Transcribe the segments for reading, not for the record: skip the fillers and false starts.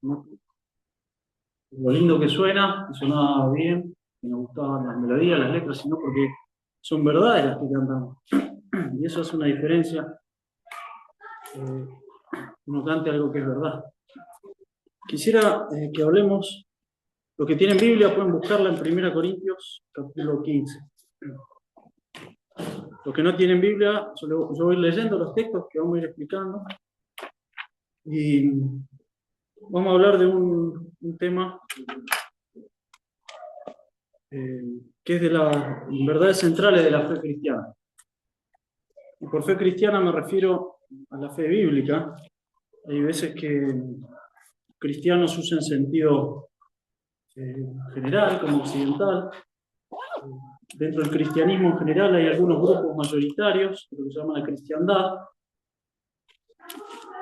¿no? Lo lindo que sonaba bien, que nos gustaban las melodías, las letras, sino porque son verdades las que cantamos. Y eso hace una diferencia, eh, uno cante algo que es verdad. Quisiera que hablemos, los que tienen Biblia pueden buscarla en 1 Corintios, capítulo 15. Los que no tienen Biblia, yo voy leyendo los textos que vamos a ir explicando. Y vamos a hablar de un tema que es de las verdades centrales de la fe cristiana. Y por fe cristiana me refiero a la fe bíblica. Hay veces que cristianos usan sentido general, como occidental. Dentro del cristianismo en general hay algunos grupos mayoritarios, lo que se llama la cristiandad.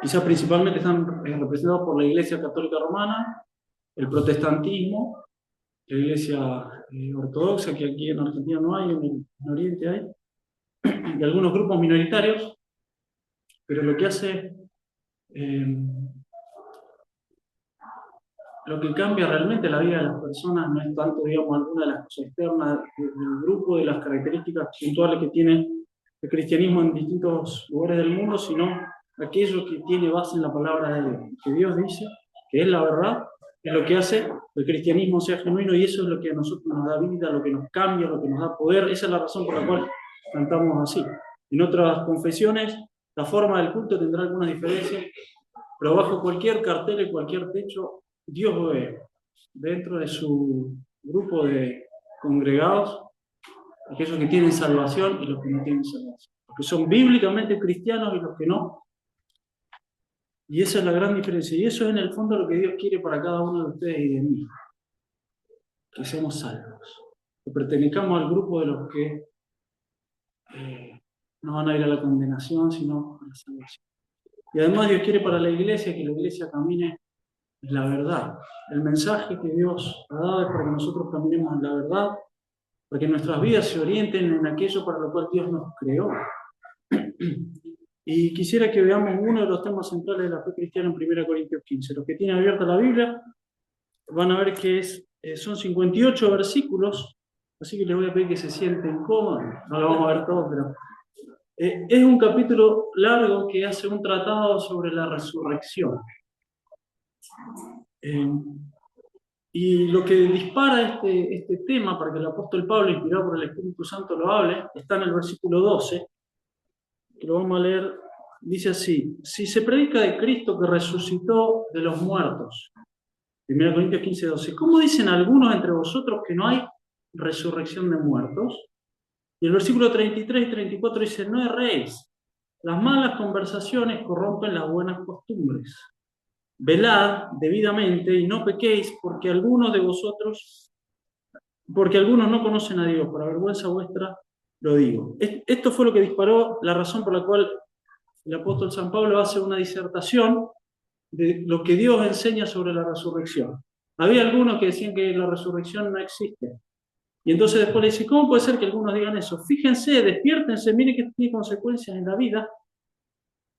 Quizás principalmente están representados por la Iglesia Católica Romana, el protestantismo, la Iglesia ortodoxa, que aquí en Argentina no hay, en Oriente hay, y algunos grupos minoritarios, pero lo que hace, eh, lo que cambia realmente la vida de las personas no es tanto, digamos, alguna de las cosas externas del grupo, de las características puntuales que tiene el cristianismo en distintos lugares del mundo, sino aquello que tiene base en la palabra de Dios, que Dios dice, que es la verdad, es lo que hace que el cristianismo sea genuino, y eso es lo que a nosotros nos da vida, lo que nos cambia, lo que nos da poder. Esa es la razón por la cual cantamos así. En otras confesiones, la forma del culto tendrá algunas diferencias, pero bajo cualquier cartel y cualquier techo, Dios ve dentro de su grupo de congregados aquellos que tienen salvación y los que no tienen salvación, los que son bíblicamente cristianos y los que no. Y esa es la gran diferencia. Y eso es en el fondo lo que Dios quiere para cada uno de ustedes y de mí, que seamos salvos, que pertenezcamos al grupo de los que no van a ir a la condenación, sino a la salvación. Y además Dios quiere para la iglesia que la iglesia camine en la verdad. El mensaje que Dios ha dado es para que nosotros caminemos en la verdad, para que nuestras vidas se orienten en aquello para lo cual Dios nos creó. Y quisiera que veamos uno de los temas centrales de la fe cristiana en 1 Corintios 15. Los que tienen abierta la Biblia van a ver que son 58 versículos, así que les voy a pedir que se sienten cómodos. No lo vamos a ver todo, pero es un capítulo largo que hace un tratado sobre la resurrección. Eh, y lo que dispara este tema, para que el apóstol Pablo, inspirado por el Espíritu Santo, lo hable, está en el versículo 12, que lo vamos a leer. Dice así: si se predica de Cristo que resucitó de los muertos, 1 Corintios 15, 12, ¿cómo dicen algunos entre vosotros que no hay resurrección de muertos? Y el versículo 33 y 34 dice: no erréis, las malas conversaciones corrompen las buenas costumbres. Velad debidamente y no pequéis, porque algunos no conocen a Dios, para vergüenza vuestra lo digo. Esto fue lo que disparó la razón por la cual el apóstol San Pablo hace una disertación de lo que Dios enseña sobre la resurrección. Había algunos que decían que la resurrección no existe. Y entonces después le dice: ¿cómo puede ser que algunos digan eso? Fíjense, despiértense, miren que tiene consecuencias en la vida,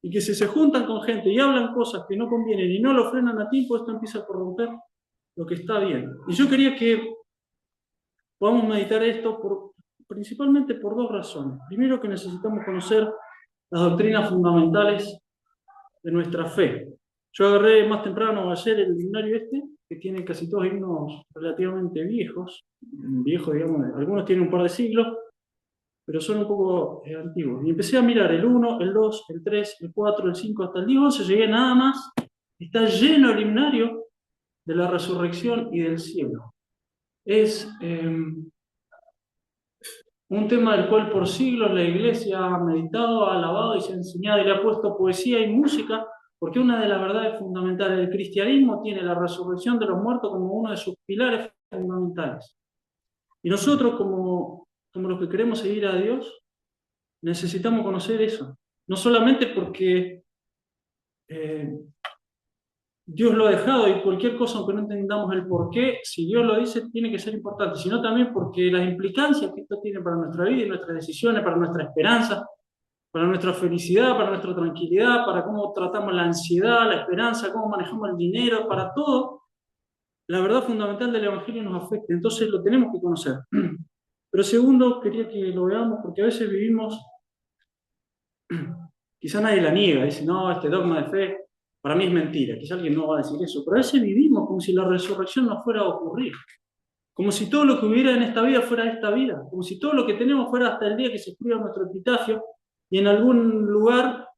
y que si se juntan con gente y hablan cosas que no convienen y no lo frenan a tiempo, esto empieza a corromper lo que está bien. Y yo quería que podamos meditar esto principalmente por dos razones. Primero, que necesitamos conocer las doctrinas fundamentales de nuestra fe. Yo agarré más temprano ayer el himnario que tiene casi todos himnos relativamente viejos, digamos, algunos tienen un par de siglos, pero son un poco antiguos. Y empecé a mirar el 1, el 2, el 3, el 4, el 5, hasta el 11, llegué nada más. Está lleno el himnario de la resurrección y del cielo. Es un tema del cual por siglos la Iglesia ha meditado, ha alabado y se ha enseñado, y le ha puesto poesía y música, porque una de las verdades fundamentales del cristianismo tiene la resurrección de los muertos como uno de sus pilares fundamentales. Y nosotros, como los que queremos seguir a Dios, necesitamos conocer eso. No solamente porque Dios lo ha dejado, y cualquier cosa, aunque no entendamos el por qué, si Dios lo dice, tiene que ser importante, sino también porque las implicancias que esto tiene para nuestra vida y nuestras decisiones, para nuestra esperanza, para nuestra felicidad, para nuestra tranquilidad, para cómo tratamos la ansiedad, la esperanza, cómo manejamos el dinero, para todo, la verdad fundamental del Evangelio nos afecta. Entonces lo tenemos que conocer. Pero segundo, quería que lo veamos porque a veces vivimos, quizá nadie la niega, dice, no, este dogma de fe para mí es mentira, quizá alguien no va a decir eso, pero a veces vivimos como si la resurrección no fuera a ocurrir, como si todo lo que hubiera en esta vida fuera esta vida, como si todo lo que tenemos fuera hasta el día que se escriba nuestro epitafio y en algún lugar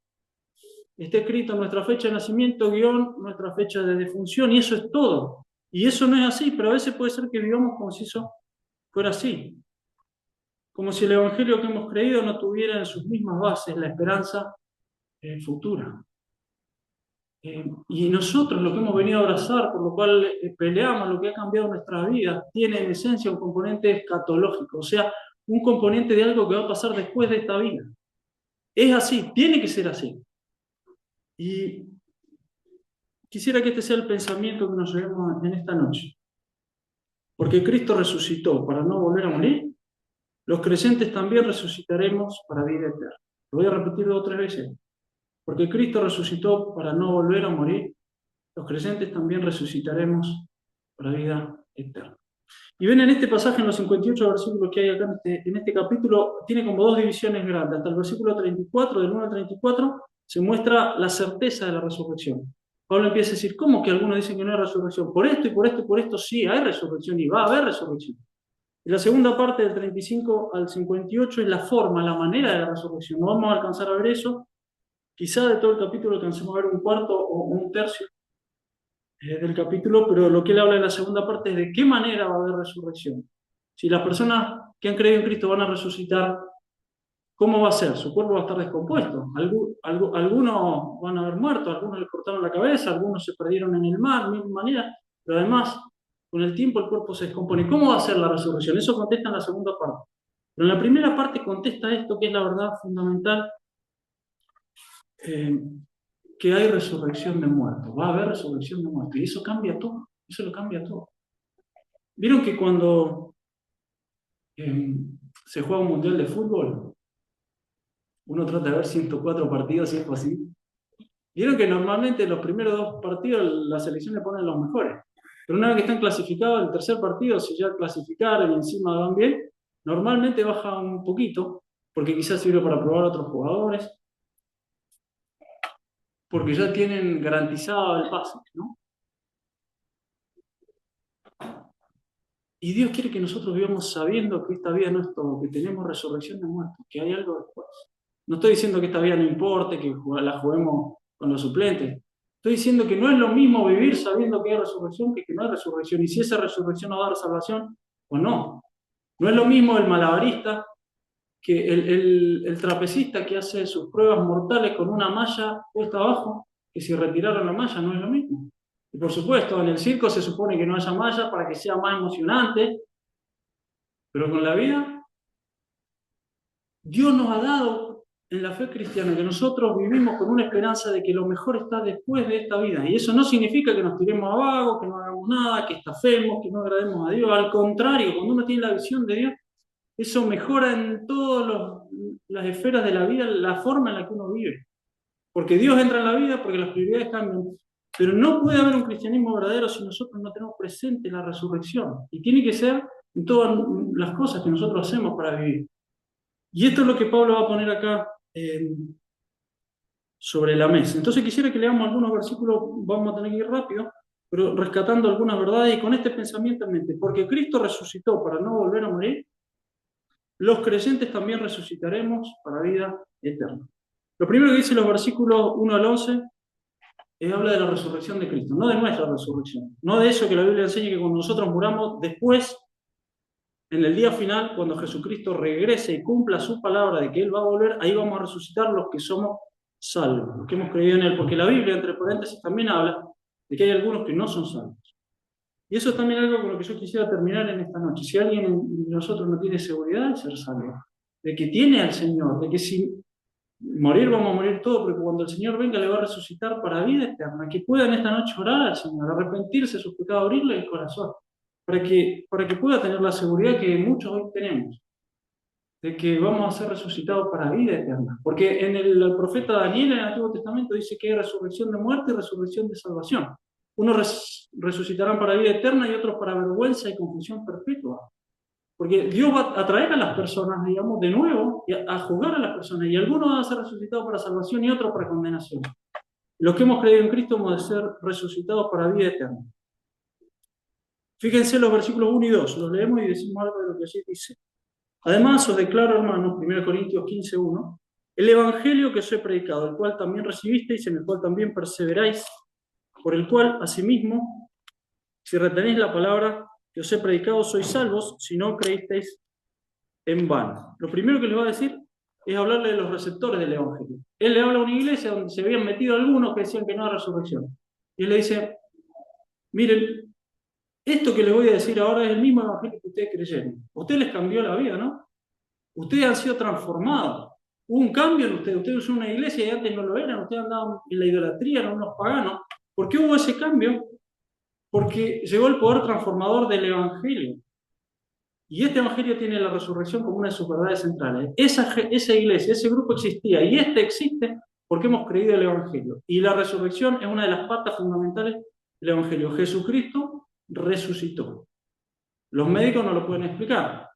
esté escrito nuestra fecha de nacimiento, guión, nuestra fecha de defunción, y eso es todo. Y eso no es así, pero a veces puede ser que vivamos como si eso fuera así. Como si el Evangelio que hemos creído no tuviera en sus mismas bases la esperanza futura. Y nosotros lo que hemos venido a abrazar, por lo cual peleamos, lo que ha cambiado nuestra vida, tiene en esencia un componente escatológico, o sea, un componente de algo que va a pasar después de esta vida. Es así, tiene que ser así. Y quisiera que este sea el pensamiento que nos llevemos en esta noche. Porque Cristo resucitó para no volver a morir, los creyentes también resucitaremos para vida eterna. Lo voy a repetir 2 o 3 veces. Porque Cristo resucitó para no volver a morir, los creyentes también resucitaremos para vida eterna. Y ven en este pasaje, en los 58 versículos que hay acá en este capítulo, tiene como 2 divisiones grandes. Hasta el versículo 34, del 1 al 34, se muestra la certeza de la resurrección. Pablo empieza a decir, ¿cómo que algunos dicen que no hay resurrección? Por esto y por esto y por esto sí hay resurrección y va a haber resurrección. Y la segunda parte, del 35 al 58, es la forma, la manera de la resurrección. No vamos a alcanzar a ver eso. Quizá de todo el capítulo alcancemos a ver un cuarto o un tercio del capítulo, pero lo que él habla en la segunda parte es de qué manera va a haber resurrección. Si las personas que han creído en Cristo van a resucitar, ¿cómo va a ser? Su cuerpo va a estar descompuesto. Algunos van a haber muerto, algunos les cortaron la cabeza, algunos se perdieron en el mar, de mil maneras, pero además, con el tiempo el cuerpo se descompone. ¿Cómo va a ser la resurrección? Eso contesta en la segunda parte. Pero en la primera parte contesta esto, que es la verdad fundamental, que hay resurrección de muertos. Va a haber resurrección de muertos. Y eso cambia todo. Eso lo cambia todo. ¿Vieron que cuando se juega un mundial de fútbol, uno trata de ver 104 partidos si es posible? Vieron que normalmente los primeros 2 partidos la selección le pone los mejores. Pero una vez que están clasificados, el tercer partido, si ya clasificaron y encima van bien, normalmente baja un poquito, porque quizás sirve para probar a otros jugadores, porque ya tienen garantizado el pase, ¿no? Y Dios quiere que nosotros vivamos sabiendo que esta vida no es todo, que tenemos resurrección de muertos, que hay algo después. No estoy diciendo que esta vida no importe, que la juguemos con los suplentes. Estoy diciendo que no es lo mismo vivir sabiendo que hay resurrección que no hay resurrección. Y si esa resurrección nos va a dar salvación o no. No es lo mismo el malabarista que el trapecista que hace sus pruebas mortales con una malla puesta abajo, que si retiraron la malla no es lo mismo. Y por supuesto, en el circo se supone que no haya malla para que sea más emocionante, pero con la vida, Dios nos ha dado en la fe cristiana que nosotros vivimos con una esperanza de que lo mejor está después de esta vida. Y eso no significa que nos tiremos a vago, que no hagamos nada, que estafemos, que no agrademos a Dios. Al contrario, cuando uno tiene la visión de Dios, eso mejora en todas las esferas de la vida la forma en la que uno vive. Porque Dios entra en la vida, porque las prioridades cambian. Pero no puede haber un cristianismo verdadero si nosotros no tenemos presente la resurrección. Y tiene que ser en todas las cosas que nosotros hacemos para vivir. Y esto es lo que Pablo va a poner acá sobre la mesa. Entonces quisiera que leamos algunos versículos, vamos a tener que ir rápido, pero rescatando algunas verdades y con este pensamiento en mente. Porque Cristo resucitó para no volver a morir, los creyentes también resucitaremos para vida eterna. Lo primero que dice los versículos 1 al 11 habla de la resurrección de Cristo, no de nuestra resurrección, no de eso que la Biblia enseña que cuando nosotros muramos, después, en el día final, cuando Jesucristo regrese y cumpla su palabra de que Él va a volver, ahí vamos a resucitar los que somos salvos, los que hemos creído en Él, porque la Biblia, entre paréntesis, también habla de que hay algunos que no son salvos. Y eso es también algo con lo que yo quisiera terminar en esta noche. Si alguien de nosotros no tiene seguridad de ser salvo, de que tiene al Señor, de que si morir vamos a morir todos, porque cuando el Señor venga le va a resucitar para vida eterna, que puedan esta noche orar al Señor, arrepentirse de sus pecados, abrirle el corazón, para que pueda tener la seguridad que muchos hoy tenemos, de que vamos a ser resucitados para vida eterna. Porque en el profeta Daniel, en el Antiguo Testamento, dice que hay resurrección de muerte y resurrección de salvación. Unos resucitarán para vida eterna y otros para vergüenza y confusión perpetua. Porque Dios va a traer a las personas, digamos, de nuevo, a juzgar a las personas. Y algunos van a ser resucitados para salvación y otros para condenación. Los que hemos creído en Cristo hemos de ser resucitados para vida eterna. Fíjense los versículos 1 y 2, los leemos y decimos algo de lo que allí dice. Además, os declaro, hermanos, 1 Corintios 15:1, el evangelio que os he predicado, el cual también recibisteis, en el cual también perseveráis, por el cual, asimismo, si retenéis la palabra que os he predicado, sois salvos, si no creísteis en vano. Lo primero que les va a decir es hablarle de los receptores del evangelio. Él le habla a una iglesia donde se habían metido algunos que decían que no hay resurrección. Y él le dice, miren, esto que les voy a decir ahora es el mismo evangelio que ustedes creyeron. Usted les cambió la vida, ¿no? Ustedes han sido transformados. Hubo un cambio en ustedes. Ustedes son una iglesia y antes no lo eran. Ustedes andaban en la idolatría, eran unos paganos. ¿Por qué hubo ese cambio? Porque llegó el poder transformador del evangelio. Y este evangelio tiene la resurrección como una de sus verdades centrales. Esa iglesia, ese grupo existía y este existe porque hemos creído el evangelio. Y la resurrección es una de las patas fundamentales del evangelio. Jesucristo resucitó. Los médicos no lo pueden explicar.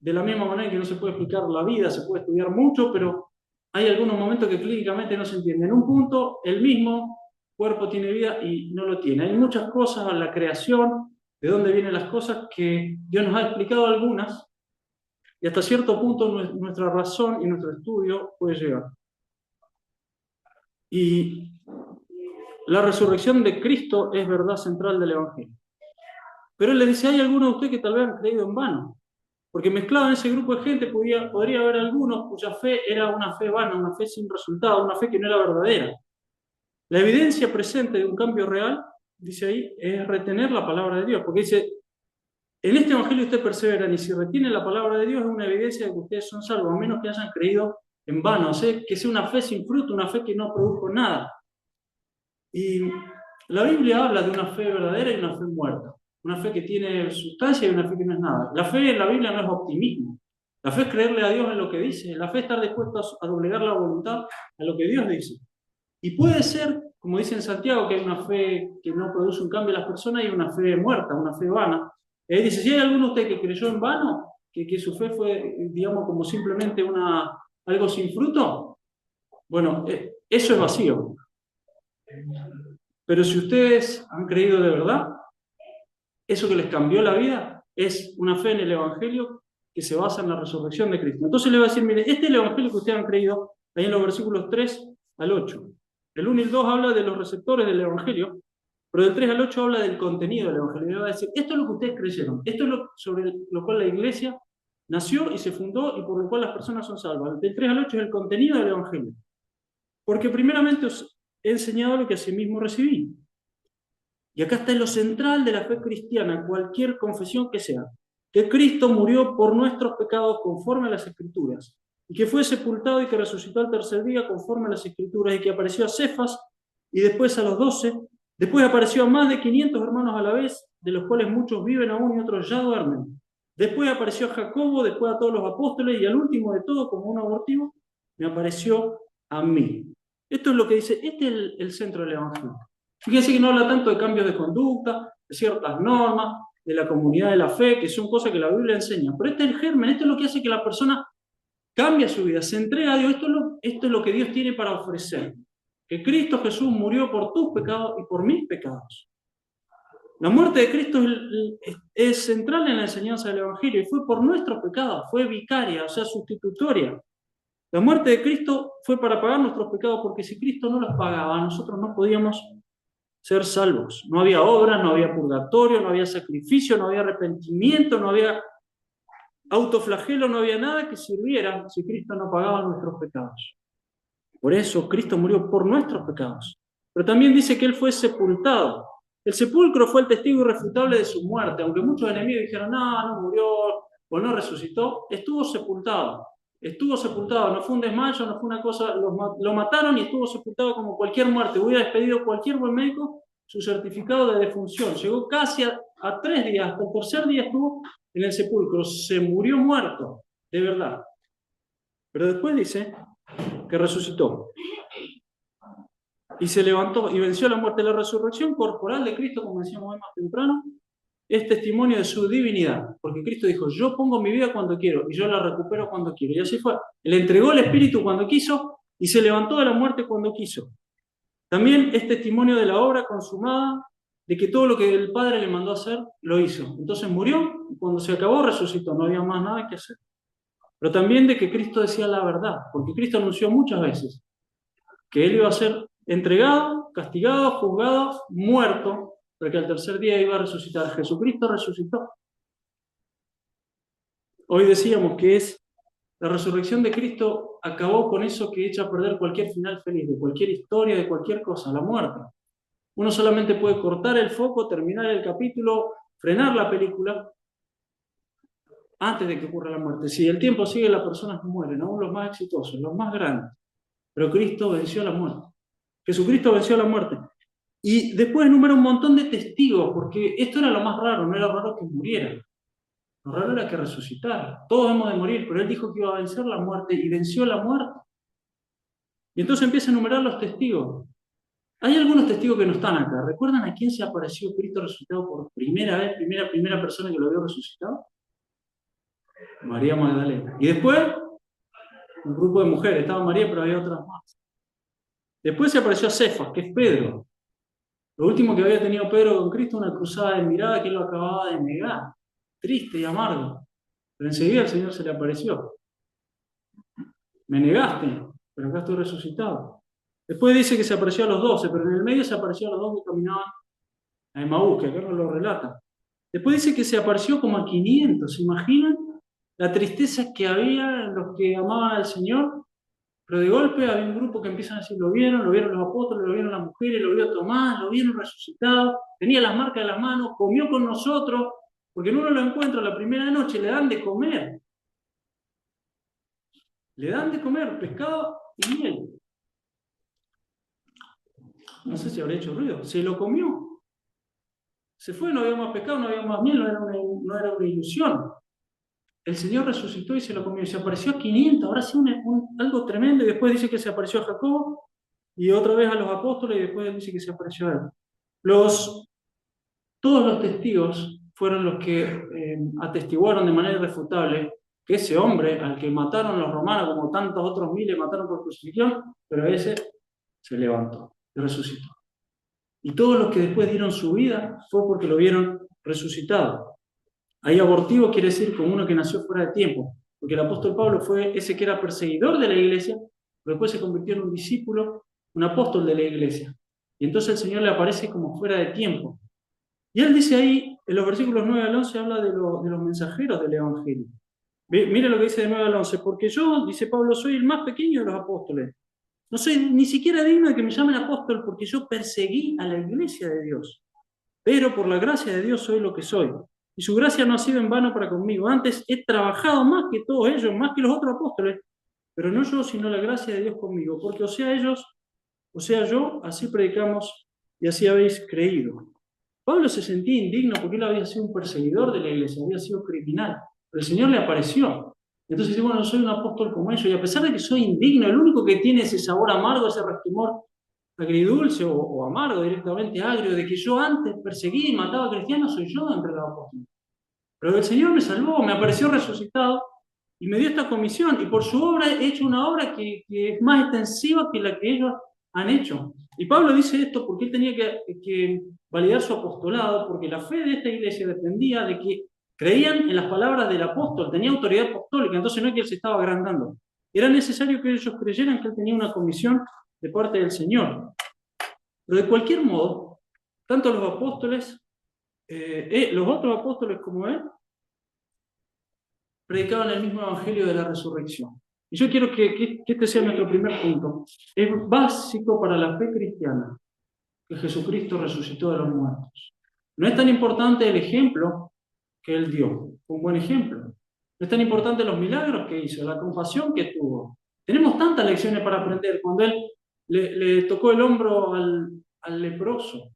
De la misma manera que no se puede explicar la vida, se puede estudiar mucho, pero hay algunos momentos que clínicamente no se entienden. En un punto, el mismo cuerpo tiene vida y no lo tiene. Hay muchas cosas en la creación, de dónde vienen las cosas, que Dios nos ha explicado algunas, y hasta cierto punto nuestra razón y nuestro estudio puede llegar. Y la resurrección de Cristo es verdad central del Evangelio. Pero él le dice, hay algunos de ustedes que tal vez han creído en vano. Porque mezclado en ese grupo de gente podría haber algunos cuya fe era una fe vana, una fe sin resultado, una fe que no era verdadera. La evidencia presente de un cambio real, dice ahí, es retener la palabra de Dios. Porque dice, en este evangelio ustedes perseveran y si retienen la palabra de Dios es una evidencia de que ustedes son salvos, a menos que hayan creído en vano. O sea, que sea una fe sin fruto, una fe que no produjo nada. Y la Biblia habla de una fe verdadera y una fe muerta. Una fe que tiene sustancia y una fe que no es nada. La fe en la Biblia no es optimismo. La fe es creerle a Dios en lo que dice. La fe es estar dispuesto a doblegar la voluntad a lo que Dios dice. Y puede ser, como dice en Santiago, que hay una fe que no produce un cambio en las personas y una fe muerta, una fe vana. Él dice, si hay alguno de ustedes que creyó en vano, que su fe fue, digamos, como simplemente algo sin fruto, bueno, eso es vacío. Pero si ustedes han creído de verdad, eso que les cambió la vida es una fe en el Evangelio que se basa en la resurrección de Cristo. Entonces le va a decir, mire, este es el Evangelio que ustedes han creído, ahí en los versículos 3 al 8. El 1 y el 2 habla de los receptores del Evangelio, pero del 3 al 8 habla del contenido del Evangelio. Le va a decir, esto es lo que ustedes creyeron, esto es sobre lo cual la iglesia nació y se fundó y por lo cual las personas son salvas. Del 3 al 8 es el contenido del Evangelio. Porque primeramente os he enseñado lo que asimismo recibí. Y acá está lo central de la fe cristiana, cualquier confesión que sea, que Cristo murió por nuestros pecados conforme a las Escrituras, y que fue sepultado y que resucitó al tercer día conforme a las Escrituras, y que apareció a Cefas, y después a los 12, después apareció a más de 500 hermanos a la vez, de los cuales muchos viven aún y otros ya duermen. Después apareció a Jacobo, después a todos los apóstoles, y al último de todo, como un abortivo, me apareció a mí. Esto es lo que dice, este es el centro del Evangelio. Fíjense que no habla tanto de cambios de conducta, de ciertas normas, de la comunidad de la fe, que son cosas que la Biblia enseña. Pero este es el germen, esto es lo que hace que la persona cambie su vida, se entrega a Dios. Esto es lo que Dios tiene para ofrecer. Que Cristo Jesús murió por tus pecados y por mis pecados. La muerte de Cristo es central en la enseñanza del Evangelio y fue por nuestros pecados, fue vicaria, o sea, sustitutoria. La muerte de Cristo fue para pagar nuestros pecados, porque si Cristo no los pagaba, nosotros no podíamos ser salvos. No había obras, no había purgatorio, no había sacrificio, no había arrepentimiento, no había autoflagelo, no había nada que sirviera si Cristo no pagaba nuestros pecados. Por eso Cristo murió por nuestros pecados. Pero también dice que Él fue sepultado. El sepulcro fue el testigo irrefutable de su muerte, aunque muchos enemigos dijeron, no murió o no resucitó, estuvo sepultado. Estuvo sepultado, no fue un desmayo, no fue una cosa, lo mataron y estuvo sepultado como cualquier muerte. Hubiera despedido cualquier buen médico su certificado de defunción. Llegó casi a 3 días, hasta el tercer día estuvo en el sepulcro, se murió muerto. de verdad. Pero después dice que resucitó. Y se levantó y venció la muerte. La resurrección corporal de Cristo, como decíamos hoy más temprano, es testimonio de su divinidad. Porque Cristo dijo, yo pongo mi vida cuando quiero y yo la recupero cuando quiero. Y así fue. Él entregó el Espíritu cuando quiso y se levantó de la muerte cuando quiso. También es testimonio de la obra consumada, de que todo lo que el Padre le mandó a hacer, lo hizo. Entonces murió y cuando se acabó resucitó. No había más nada que hacer. Pero también de que Cristo decía la verdad. Porque Cristo anunció muchas veces que Él iba a ser entregado, castigado, juzgado, muerto, pero que al tercer día iba a resucitar. Jesucristo resucitó. Hoy decíamos que la resurrección de Cristo acabó con eso que echa a perder cualquier final feliz, de cualquier historia, de cualquier cosa, la muerte. Uno solamente puede cortar el foco, terminar el capítulo, frenar la película, antes de que ocurra la muerte. Si el tiempo sigue, las personas mueren, aún los más exitosos, los más grandes. Pero Cristo venció la muerte. Jesucristo venció la muerte. Y después enumera un montón de testigos, porque esto era lo más raro, no era raro que muriera. Lo raro era que resucitara. Todos hemos de morir, pero Él dijo que iba a vencer la muerte y venció la muerte. Y entonces empieza a enumerar los testigos. Hay algunos testigos que no están acá. ¿Recuerdan a quién se apareció Cristo resucitado por primera vez, primera persona que lo vio resucitado? María Magdalena. Y después, un grupo de mujeres. Estaba María, pero había otras más. Después se apareció a Cefas, que es Pedro. Lo último que había tenido Pedro con Cristo, una cruzada de mirada que él lo acababa de negar. Triste y amargo. Pero enseguida el Señor se le apareció. Me negaste, pero acá estoy resucitado. Después dice que se apareció a los 12, pero en el medio se apareció a los 2 que caminaban a Emaús, que acá no lo relata. Después dice que se apareció como a 500. ¿Se imaginan la tristeza que había en los que amaban al Señor? Pero de golpe había un grupo que empiezan a decir, lo vieron los apóstoles, lo vieron las mujeres, lo vio Tomás, lo vieron resucitado, tenía las marcas de las manos, comió con nosotros, porque en uno lo encuentra la primera noche, le dan de comer. Le dan de comer pescado y miel. No sé si habrá hecho ruido. Se lo comió. Se fue, no había más pescado, no había más miel, no era una ilusión. El Señor resucitó y se lo comió. Y se apareció a 500. Ahora sí algo tremendo. Y después dice que se apareció a Jacobo y otra vez a los apóstoles y después dice que se apareció a él. Todos los testigos fueron los que atestiguaron de manera irrefutable que ese hombre al que mataron los romanos, como tantos otros miles mataron por crucifixión, pero ese se levantó y resucitó. Y todos los que después dieron su vida fue porque lo vieron resucitado. Ahí abortivo quiere decir como uno que nació fuera de tiempo, porque el apóstol Pablo fue ese que era perseguidor de la iglesia, pero después se convirtió en un discípulo, un apóstol de la iglesia. Y entonces el Señor le aparece como fuera de tiempo. Y él dice ahí, en los versículos 9 al 11, habla de los mensajeros del Evangelio. Mire lo que dice de 9 al 11, porque yo, dice Pablo, soy el más pequeño de los apóstoles. No soy ni siquiera digno de que me llamen apóstol porque yo perseguí a la iglesia de Dios. Pero por la gracia de Dios soy lo que soy. Y su gracia no ha sido en vano para conmigo. Antes he trabajado más que todos ellos, más que los otros apóstoles, pero no yo, sino la gracia de Dios conmigo. Porque o sea ellos, o sea yo, así predicamos y así habéis creído. Pablo se sentía indigno porque él había sido un perseguidor de la iglesia, había sido criminal. Pero el Señor le apareció. Entonces dice, bueno, soy un apóstol como ellos. Y a pesar de que soy indigno, el único que tiene ese sabor amargo, ese resquemor agridulce o amargo, directamente agrio, de que yo antes perseguía y mataba a cristianos, soy yo entre los apóstoles. Pero el Señor me salvó, me apareció resucitado y me dio esta comisión. Y por su obra he hecho una obra que es más extensiva que la que ellos han hecho. Y Pablo dice esto porque él tenía que validar su apostolado, porque la fe de esta iglesia dependía de que creían en las palabras del apóstol, tenía autoridad apostólica, entonces no es que él se estaba agrandando. Era necesario que ellos creyeran que él tenía una comisión de parte del Señor. Pero de cualquier modo, tanto los apóstoles, los otros apóstoles como él, predicaban el mismo evangelio de la resurrección. Y yo quiero que este sea nuestro primer punto. Es básico para la fe cristiana que Jesucristo resucitó de los muertos. No es tan importante el ejemplo que él dio, fue un buen ejemplo. No es tan importante los milagros que hizo, la compasión que tuvo. Tenemos tantas lecciones para aprender. Cuando él le tocó el hombro al leproso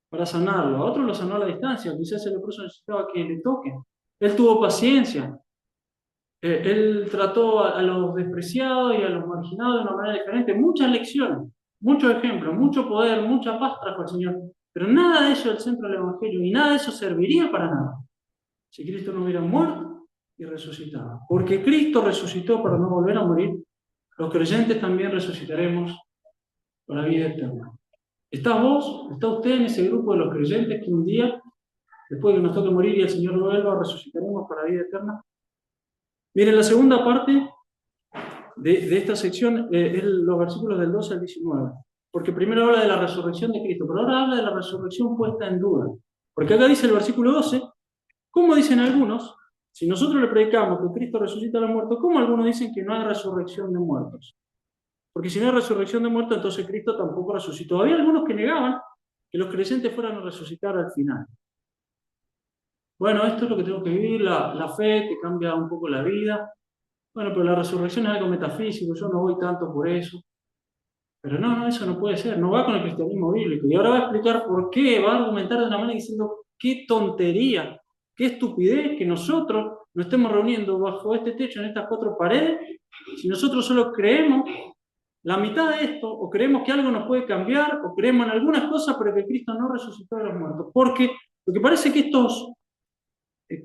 para sanarlo, a otro lo sanó a la distancia, quizás el leproso necesitaba que le toquen. Él tuvo paciencia. Él trató a los despreciados y a los marginados de una manera diferente. Muchas lecciones, muchos ejemplos, mucho poder, mucha paz trajo el Señor. Pero nada de eso es el centro del Evangelio y nada de eso serviría para nada si Cristo no hubiera muerto y resucitado. Porque Cristo resucitó para no volver a morir, los creyentes también resucitaremos para la vida eterna. ¿Estás vos? ¿Está usted en ese grupo de los creyentes que un día, después de que nos toque morir y el Señor vuelva, resucitaremos para la vida eterna? Miren, la segunda parte de esta sección es los versículos del 12 al 19. Porque primero habla de la resurrección de Cristo, pero ahora habla de la resurrección puesta en duda. Porque acá dice el versículo 12, como dicen algunos, si nosotros le predicamos que Cristo resucita a los muertos, ¿cómo algunos dicen que no hay resurrección de muertos? Porque si no hay resurrección de muertos, entonces Cristo tampoco resucitó. Había algunos que negaban que los creyentes fueran a resucitar al final. Bueno, esto es lo que tengo que vivir, la fe te cambia un poco la vida. Bueno, pero la resurrección es algo metafísico, yo no voy tanto por eso. Pero no, eso no puede ser, no va con el cristianismo bíblico. Y ahora va a explicar por qué, va a argumentar de una manera diciendo qué tontería, qué estupidez que nosotros nos estemos reuniendo bajo este techo, en estas 4 paredes, si nosotros solo creemos la mitad de esto, o creemos que algo nos puede cambiar, o creemos en algunas cosas, pero que Cristo no resucitó de los muertos. Porque lo que parece que estos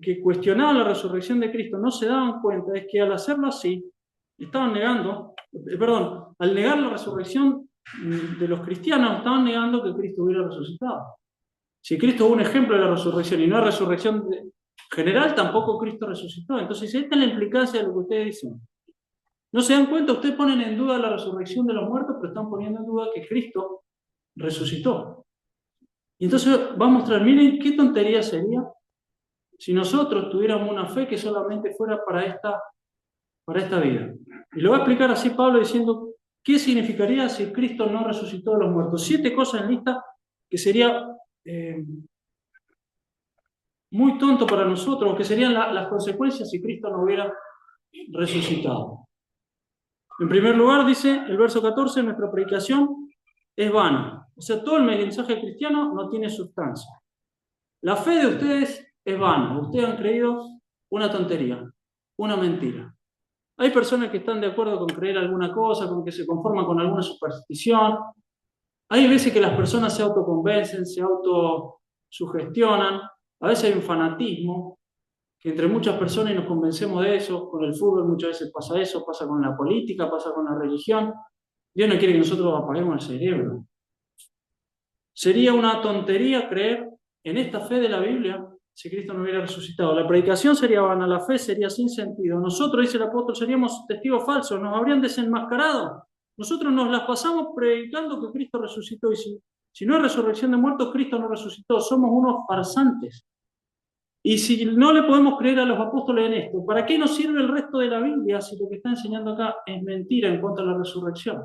que cuestionaban la resurrección de Cristo no se daban cuenta es que al hacerlo así, estaban negando, al negar la resurrección de los cristianos, estaban negando que Cristo hubiera resucitado. Si Cristo es un ejemplo de la resurrección y no es resurrección general, tampoco Cristo resucitó. Entonces, esta es la implicancia de lo que ustedes dicen. No se dan cuenta, ustedes ponen en duda la resurrección de los muertos, pero están poniendo en duda que Cristo resucitó. Y entonces va a mostrar, miren qué tontería sería si nosotros tuviéramos una fe que solamente fuera para esta vida. Y lo va a explicar así Pablo diciendo qué significaría si Cristo no resucitó de los muertos. 7 cosas en lista que sería muy tonto para nosotros, que serían las consecuencias si Cristo no hubiera resucitado. En primer lugar, dice el verso 14, nuestra predicación es vana. O sea, todo el mensaje cristiano no tiene sustancia. La fe de ustedes es vana. Ustedes han creído una tontería, una mentira. Hay personas que están de acuerdo con creer alguna cosa, con que se conforman con alguna superstición. Hay veces que las personas se autoconvencen, se autosugestionan. A veces hay un fanatismo, que entre muchas personas nos convencemos de eso. Con el fútbol muchas veces pasa eso, pasa con la política, pasa con la religión. Dios no quiere que nosotros apaguemos el cerebro. Sería una tontería creer en esta fe de la Biblia si Cristo no hubiera resucitado. La predicación sería vana, la fe sería sin sentido. Nosotros, dice el apóstol, seríamos testigos falsos, nos habrían desenmascarado. Nosotros nos las pasamos predicando que Cristo resucitó y si no hay resurrección de muertos, Cristo no resucitó. Somos unos farsantes. Y si no le podemos creer a los apóstoles en esto, ¿para qué nos sirve el resto de la Biblia si lo que está enseñando acá es mentira en contra de la resurrección?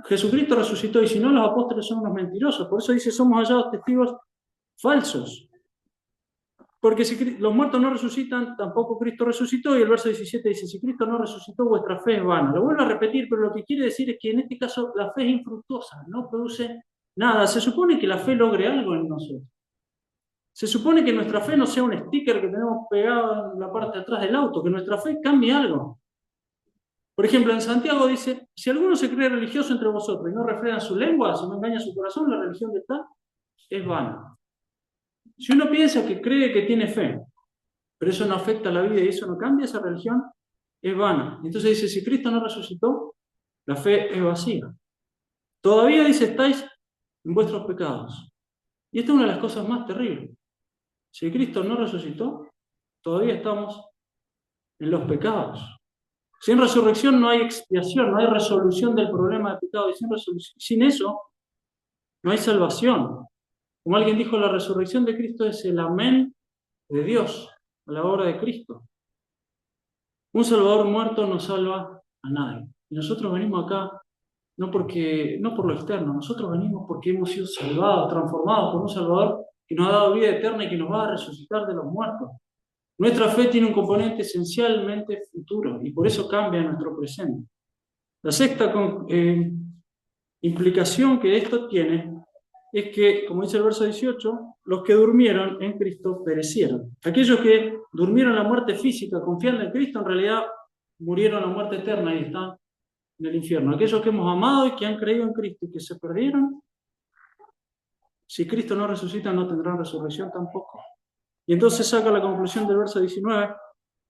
Jesucristo resucitó y si no, los apóstoles son unos mentirosos. Por eso dice, somos hallados testigos falsos. Porque si los muertos no resucitan, tampoco Cristo resucitó. Y el verso 17 dice, si Cristo no resucitó, vuestra fe es vana. Lo vuelvo a repetir, pero lo que quiere decir es que en este caso la fe es infructuosa, no produce nada. Se supone que la fe logre algo en nosotros. Se supone que nuestra fe no sea un sticker que tenemos pegado en la parte de atrás del auto, que nuestra fe cambie algo. Por ejemplo, en Santiago dice, si alguno se cree religioso entre vosotros y no refrena su lengua, si no engaña su corazón, la religión de tal es vana. Si uno piensa que cree que tiene fe, pero eso no afecta a la vida y eso no cambia, esa religión es vana. Entonces dice, si Cristo no resucitó, la fe es vacía. Todavía dice, estáis en vuestros pecados. Y esta es una de las cosas más terribles. Si Cristo no resucitó, todavía estamos en los pecados. Sin resurrección no hay expiación, no hay resolución del problema de pecado. Y sin eso no hay salvación. Como alguien dijo, la resurrección de Cristo es el amén de Dios a la obra de Cristo. Un Salvador muerto no salva a nadie. Y nosotros venimos acá no por lo externo, nosotros venimos porque hemos sido salvados, transformados por un Salvador que nos ha dado vida eterna y que nos va a resucitar de los muertos. Nuestra fe tiene un componente esencialmente futuro y por eso cambia nuestro presente. La sexta implicación que esto tiene es que, como dice el verso 18, los que durmieron en Cristo perecieron. Aquellos que durmieron la muerte física confiando en Cristo, en realidad murieron la muerte eterna y están en el infierno. Aquellos que hemos amado y que han creído en Cristo y que se perdieron, si Cristo no resucita, no tendrán resurrección tampoco. Y entonces saca la conclusión del verso 19.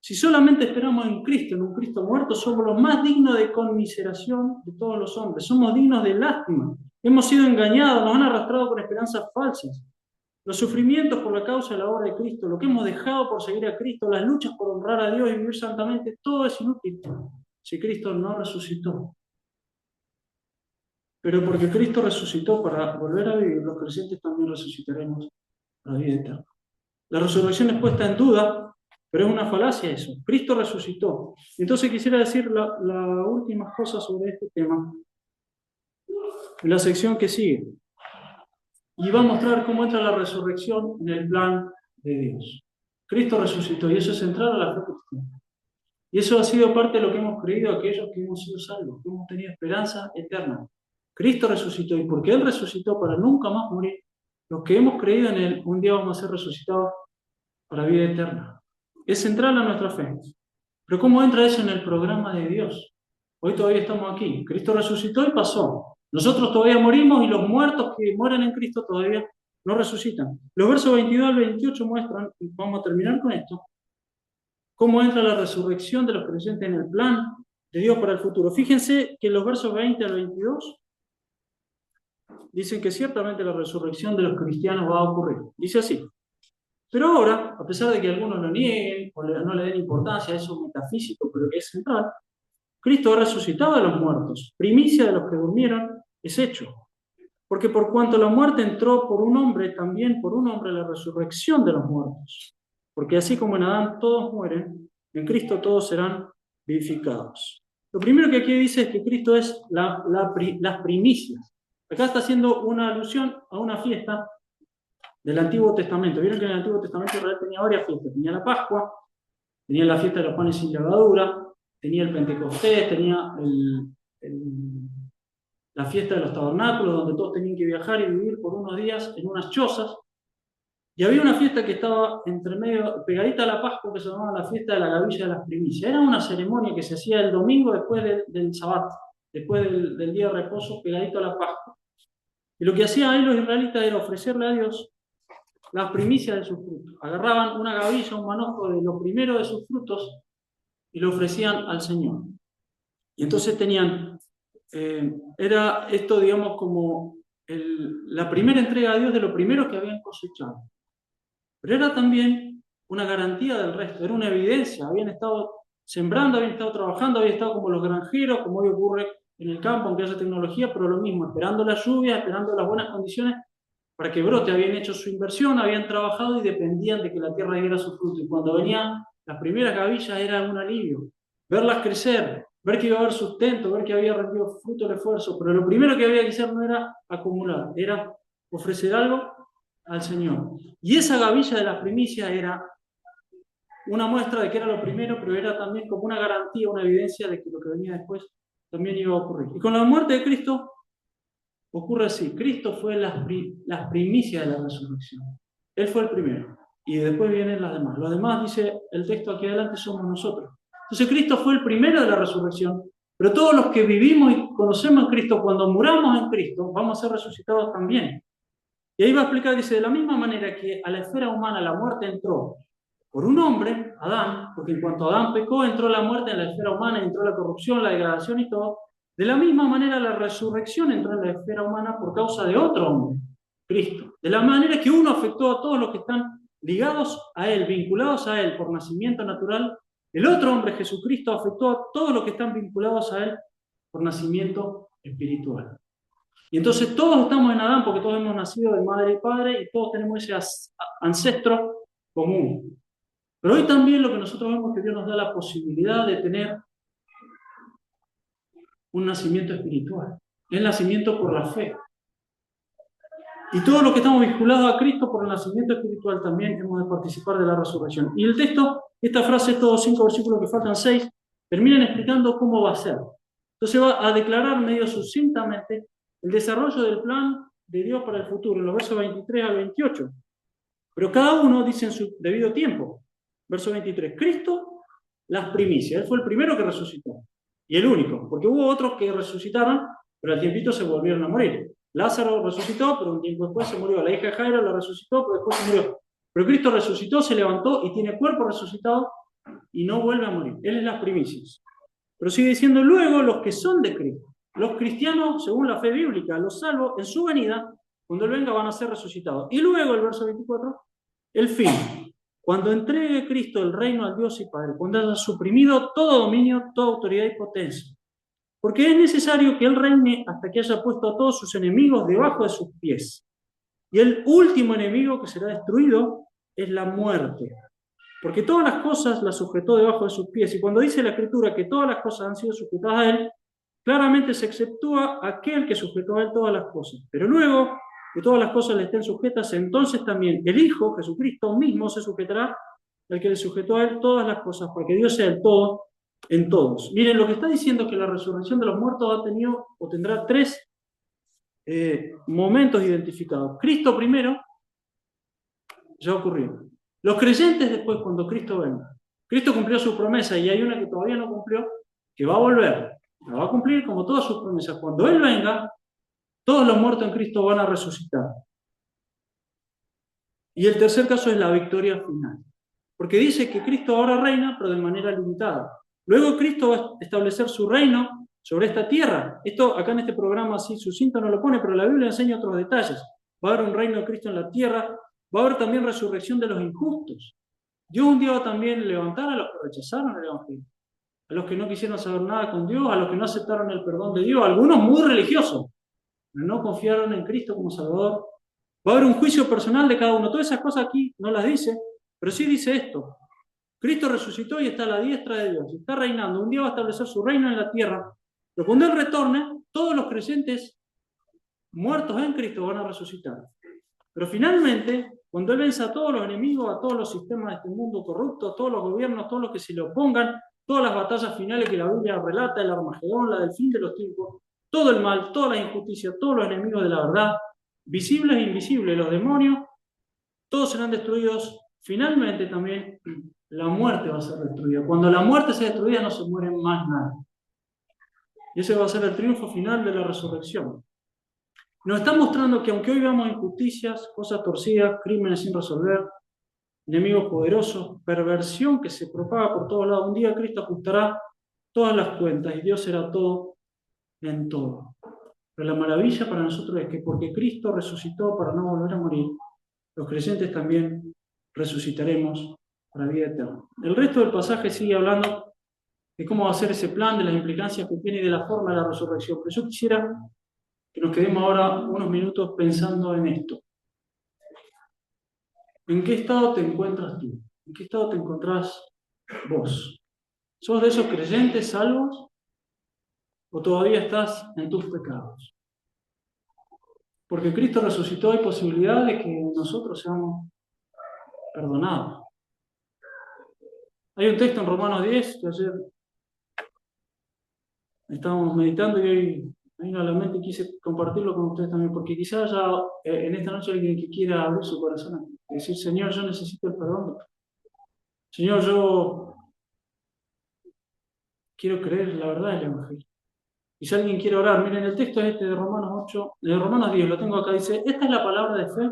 Si solamente esperamos en Cristo, en un Cristo muerto, somos los más dignos de conmiseración de todos los hombres. Somos dignos de lástima. Hemos sido engañados, nos han arrastrado con esperanzas falsas. Los sufrimientos por la causa de la obra de Cristo, lo que hemos dejado por seguir a Cristo, las luchas por honrar a Dios y vivir santamente, todo es inútil si Cristo no resucitó. Pero porque Cristo resucitó para volver a vivir, los creyentes también resucitaremos para la vida eterna. La resurrección es puesta en duda, pero es una falacia eso. Cristo resucitó. Entonces quisiera decir la última cosa sobre este tema, en la sección que sigue. Y va a mostrar cómo entra la resurrección en el plan de Dios. Cristo resucitó y eso es central a la fe cristiana. Y eso ha sido parte de lo que hemos creído aquellos que hemos sido salvos, que hemos tenido esperanza eterna. Cristo resucitó y porque Él resucitó para nunca más morir, los que hemos creído en Él, un día vamos a ser resucitados para vida eterna. Es central a nuestra fe. Pero ¿cómo entra eso en el programa de Dios? Hoy todavía estamos aquí. Cristo resucitó y pasó. Nosotros todavía morimos y los muertos que mueren en Cristo todavía no resucitan. Los versos 22 al 28 muestran, y vamos a terminar con esto, cómo entra la resurrección de los creyentes en el plan de Dios para el futuro. Fíjense que los versos 20 al 22 dicen que ciertamente la resurrección de los cristianos va a ocurrir. Dice así. Pero ahora, a pesar de que algunos lo nieguen o no le den importancia a eso metafísico, pero que es central, Cristo ha resucitado de los muertos, primicia de los que durmieron, es hecho. Porque por cuanto la muerte entró por un hombre, también por un hombre la resurrección de los muertos. Porque así como en Adán todos mueren, en Cristo todos serán vivificados. Lo primero que aquí dice es que Cristo es las primicias. Acá está haciendo una alusión a una fiesta del Antiguo Testamento. Vieron que en el Antiguo Testamento Israel tenía varias fiestas. Tenía la Pascua, tenía la fiesta de los panes sin levadura, tenía el Pentecostés, tenía la fiesta de los tabernáculos, donde todos tenían que viajar y vivir por unos días en unas chozas. Y había una fiesta que estaba entre medio, pegadita a la Pascua, que se llamaba la fiesta de la gavilla de las primicias. Era una ceremonia que se hacía el domingo después del Sabbat, después del día de reposo, pegadito a la Pascua. Y lo que hacían ahí los israelitas era ofrecerle a Dios las primicias de sus frutos. Agarraban una gavilla, un manojo de lo primero de sus frutos y lo ofrecían al Señor. Y entonces tenían, era esto, digamos, como la primera entrega a Dios de lo primero que habían cosechado. Pero era también una garantía del resto, era una evidencia. Habían estado sembrando, habían estado trabajando, habían estado como los granjeros, como hoy ocurre en el campo, aunque haya tecnología, pero lo mismo, esperando la lluvia, esperando las buenas condiciones para que brote. Habían hecho su inversión, habían trabajado y dependían de que la tierra diera su fruto. Y cuando venían las primeras gavillas era un alivio. Verlas crecer, ver que iba a haber sustento, ver que había rendido fruto el esfuerzo. Pero lo primero que había que hacer no era acumular, era ofrecer algo al Señor. Y esa gavilla de las primicias era una muestra de que era lo primero, pero era también como una garantía, una evidencia de que lo que venía después también iba a ocurrir. Y con la muerte de Cristo ocurre así. Cristo fue las primicias de la resurrección. Él fue el primero. Y después vienen las demás. Los demás, dice el texto aquí adelante, somos nosotros. Entonces Cristo fue el primero de la resurrección. Pero todos los que vivimos y conocemos a Cristo, cuando muramos en Cristo, vamos a ser resucitados también. Y ahí va a explicar, dice, de la misma manera que a la esfera humana la muerte entró por un hombre, Adán, porque en cuanto Adán pecó, entró la muerte en la esfera humana, entró la corrupción, la degradación y todo. De la misma manera la resurrección entró en la esfera humana por causa de otro hombre, Cristo. De la manera que uno afectó a todos los que están ligados a Él, vinculados a Él por nacimiento natural, el otro hombre, Jesucristo, afectó a todos los que están vinculados a Él por nacimiento espiritual. Y entonces todos estamos en Adán porque todos hemos nacido de madre y padre y todos tenemos ese ancestro común. Pero hoy también lo que nosotros vemos es que Dios nos da la posibilidad de tener un nacimiento espiritual. El nacimiento por la fe. Y todos los que estamos vinculados a Cristo por el nacimiento espiritual también hemos de participar de la resurrección. Y el texto, esta frase, estos 5 versículos que faltan 6, terminan explicando cómo va a ser. Entonces va a declarar medio sucintamente el desarrollo del plan de Dios para el futuro, en los versos 23 al 28. Pero cada uno dice en su debido tiempo. Verso 23, Cristo, las primicias. Él fue el primero que resucitó. Y el único, porque hubo otros que resucitaron, pero al tiempito se volvieron a morir. Lázaro resucitó, pero un tiempo después se murió. La hija de Jairo la resucitó, pero después se murió. Pero Cristo resucitó, se levantó y tiene cuerpo resucitado y no vuelve a morir. Él es las primicias. Pero sigue diciendo luego los que son de Cristo. Los cristianos, según la fe bíblica, los salvos, en su venida, cuando Él venga, van a ser resucitados. Y luego, el verso 24, el fin. Cuando entregue Cristo el reino al Dios y Padre, cuando haya suprimido todo dominio, toda autoridad y potencia. Porque es necesario que Él reine hasta que haya puesto a todos sus enemigos debajo de sus pies. Y el último enemigo que será destruido es la muerte. Porque todas las cosas las sujetó debajo de sus pies. Y cuando dice la Escritura que todas las cosas han sido sujetadas a Él, claramente se exceptúa aquel que sujetó a Él todas las cosas. Pero luego que todas las cosas le estén sujetas, entonces también el Hijo, Jesucristo mismo, se sujetará al que le sujetó a Él todas las cosas, porque Dios sea el todo en todos. Miren, lo que está diciendo es que la resurrección de los muertos ha tenido o tendrá tres momentos identificados. Cristo primero, ya ocurrió. Los creyentes después, cuando Cristo venga. Cristo cumplió su promesa y hay una que todavía no cumplió, que va a volver. La va a cumplir como todas sus promesas. Cuando Él venga, todos los muertos en Cristo van a resucitar. Y el tercer caso es la victoria final. Porque dice que Cristo ahora reina, pero de manera limitada. Luego Cristo va a establecer su reino sobre esta tierra. Esto acá en este programa así sucinto no lo pone, pero la Biblia enseña otros detalles. Va a haber un reino de Cristo en la tierra, va a haber también resurrección de los injustos. Dios un día va también a levantar a los que rechazaron el Evangelio, a los que no quisieron saber nada con Dios, a los que no aceptaron el perdón de Dios, algunos muy religiosos, pero no confiaron en Cristo como Salvador. Va a haber un juicio personal de cada uno. Todas esas cosas aquí no las dice, pero sí dice esto. Cristo resucitó y está a la diestra de Dios, está reinando. Un día va a establecer su reino en la tierra, pero cuando Él retorne, todos los creyentes muertos en Cristo van a resucitar. Pero finalmente, cuando Él venza a todos los enemigos, a todos los sistemas de este mundo corrupto, a todos los gobiernos, todos los que se le opongan, todas las batallas finales que la Biblia relata, el Armagedón, la del fin de los tiempos, todo el mal, toda la injusticia, todos los enemigos de la verdad, visibles e invisibles, los demonios, todos serán destruidos. Finalmente también la muerte va a ser destruida. Cuando la muerte sea destruida no se muere más nada. Y ese va a ser el triunfo final de la resurrección. Nos está mostrando que aunque hoy veamos injusticias, cosas torcidas, crímenes sin resolver, enemigos poderosos, perversión que se propaga por todos lados, un día Cristo ajustará todas las cuentas y Dios será todo en todo. Pero la maravilla para nosotros es que porque Cristo resucitó para no volver a morir, los creyentes también resucitaremos para vida eterna. El resto del pasaje sigue hablando de cómo va a ser ese plan, de las implicancias que tiene y de la forma de la resurrección. Pero yo quisiera que nos quedemos ahora unos minutos pensando en esto. ¿En qué estado te encuentras tú? ¿En qué estado te encontrás vos? ¿Sos de esos creyentes salvos o todavía estás en tus pecados? Porque Cristo resucitó, hay posibilidad de que nosotros seamos perdonados. Hay un texto en Romanos 10 que ayer estábamos meditando y hoy me vino a la mente y quise compartirlo con ustedes también, porque quizás haya en esta noche alguien que quiera abrir su corazón y decir: Señor, yo necesito el perdón. Señor, yo quiero creer la verdad del Evangelio. Y si alguien quiere orar, miren, el texto es este de Romanos 8, de Romanos 10, lo tengo acá, dice: esta es la palabra de fe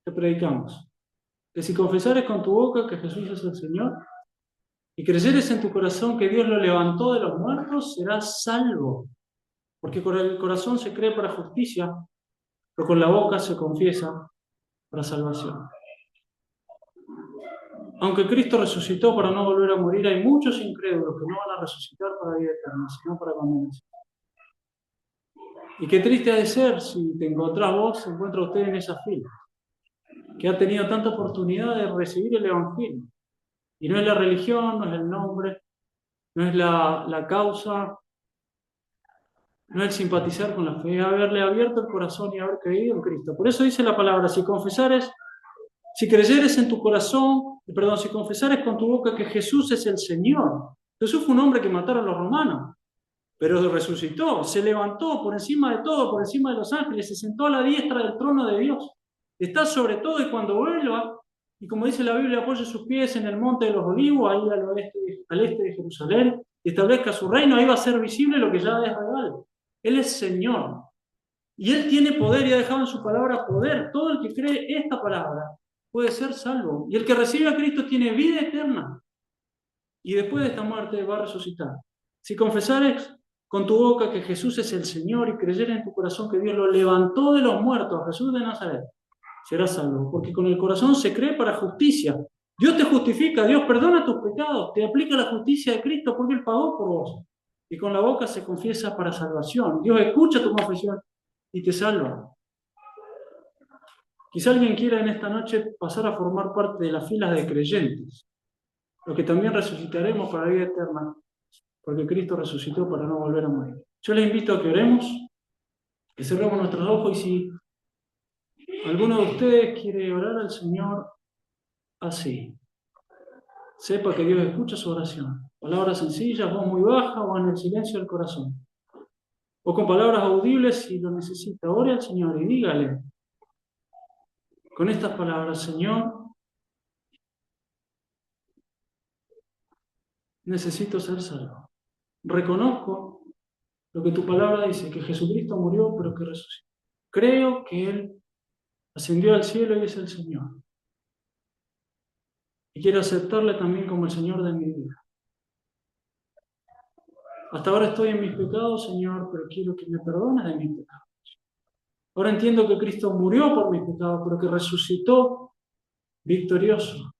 que predicamos, que si confesares con tu boca que Jesús es el Señor, y creyeres en tu corazón que Dios lo levantó de los muertos, serás salvo. Porque con el corazón se cree para justicia, pero con la boca se confiesa para salvación. Aunque Cristo resucitó para no volver a morir, hay muchos incrédulos que no van a resucitar para vida eterna, sino para condenación. Y qué triste ha de ser si te encontrás vos, se encuentra usted en esa fila, que ha tenido tanta oportunidad de recibir el Evangelio. Y no es la religión, no es el nombre, no es la causa, no es el simpatizar con la fe, es haberle abierto el corazón y haber creído en Cristo. Por eso dice la palabra: si creyeres en tu corazón, si confesares con tu boca que Jesús es el Señor. Jesús fue un hombre que mataron los romanos. pero resucitó, se levantó por encima de todo, por encima de los ángeles, se sentó a la diestra del trono de Dios. Está sobre todo y cuando vuelva, y como dice la Biblia, apoye sus pies en el monte de los olivos, ahí al este de Jerusalén, y establezca su reino, ahí va a ser visible lo que ya es real. Él es Señor. Y Él tiene poder y ha dejado en su palabra poder. Todo el que cree esta palabra puede ser salvo. Y el que recibe a Cristo tiene vida eterna. Y después de esta muerte va a resucitar. Si confesares con tu boca que Jesús es el Señor y creyeres en tu corazón que Dios lo levantó de los muertos, a Jesús de Nazaret, serás salvo. Porque con el corazón se cree para justicia. Dios te justifica, Dios perdona tus pecados, te aplica la justicia de Cristo porque Él pagó por vos. Y con la boca se confiesa para salvación. Dios escucha tu confesión y te salva. Quizá alguien quiera en esta noche pasar a formar parte de las filas de creyentes, los que también resucitaremos para la vida eterna, porque Cristo resucitó para no volver a morir. Yo les invito a que oremos, que cerremos nuestros ojos y si alguno de ustedes quiere orar al Señor así, sepa que Dios escucha su oración. Palabras sencillas, voz muy baja o en el silencio del corazón. O con palabras audibles si lo necesita. Ore al Señor y dígale con estas palabras: Señor, necesito ser salvo. Reconozco lo que tu palabra dice, que Jesucristo murió pero que resucitó. Creo que Él ascendió al cielo y es el Señor. Y quiero aceptarle también como el Señor de mi vida. Hasta ahora estoy en mis pecados, Señor, pero quiero que me perdones de mis pecados. Ahora entiendo que Cristo murió por mis pecados, pero que resucitó victorioso.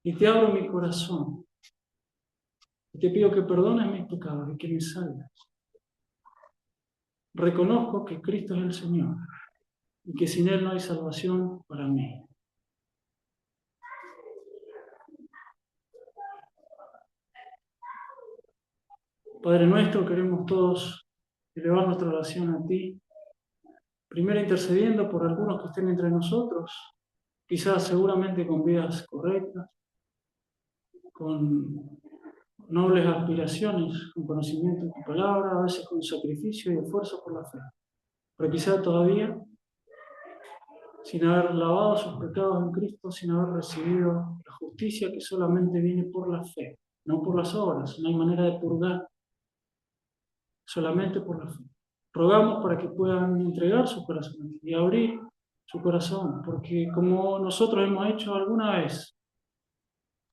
Y te abro mi corazón. Y te pido que perdones mis pecados y que me salves. Reconozco que Cristo es el Señor y que sin Él no hay salvación para mí. Padre nuestro, queremos todos elevar nuestra oración a ti, primero intercediendo por algunos que estén entre nosotros, quizás seguramente con vidas correctas, con nobles aspiraciones, con conocimiento de tu palabra, a veces con sacrificio y esfuerzo por la fe, pero quizás todavía sin haber lavado sus pecados en Cristo, sin haber recibido la justicia que solamente viene por la fe, no por las obras. No hay manera de purgar, solamente por la fe. Rogamos para que puedan entregar su corazón y abrir su corazón, porque como nosotros hemos hecho alguna vez,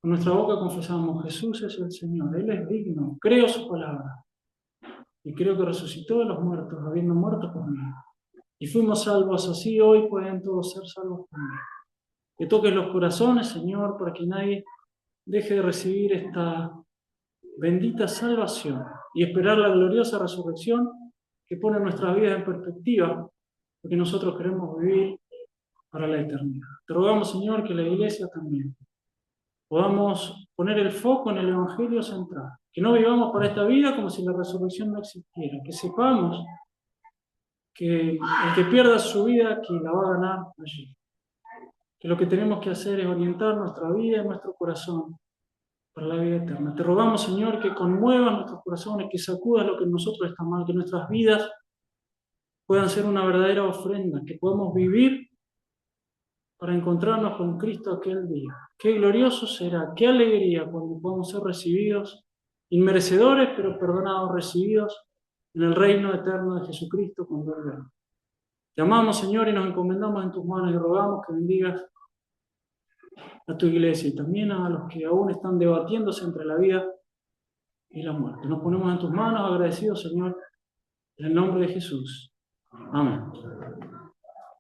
con nuestra boca confesamos: Jesús es el Señor, Él es digno, creo su palabra y creo que resucitó de los muertos, habiendo muerto por mí. Y fuimos salvos, así hoy pueden todos ser salvos por mí. Que toques los corazones, Señor, para que nadie deje de recibir esta bendita salvación y esperar la gloriosa resurrección que pone nuestras vidas en perspectiva, porque nosotros queremos vivir para la eternidad. Te rogamos, Señor, que la Iglesia también podamos poner el foco en el Evangelio central, que no vivamos para esta vida como si la resurrección no existiera, que sepamos que el que pierda su vida, que la va a ganar allí. Que lo que tenemos que hacer es orientar nuestra vida y nuestro corazón para la vida eterna. Te rogamos, Señor, que conmuevas nuestros corazones, que sacudas lo que en nosotros está mal, que nuestras vidas puedan ser una verdadera ofrenda, que podamos vivir para encontrarnos con Cristo aquel día. Qué glorioso será, qué alegría cuando podamos ser recibidos, inmerecedores, pero perdonados, recibidos en el reino eterno de Jesucristo cuando Él venga. Te amamos, Señor, y nos encomendamos en tus manos y rogamos que bendigas a tu iglesia y también a los que aún están debatiéndose entre la vida y la muerte. Nos ponemos en tus manos agradecidos, Señor, en el nombre de Jesús. Amén.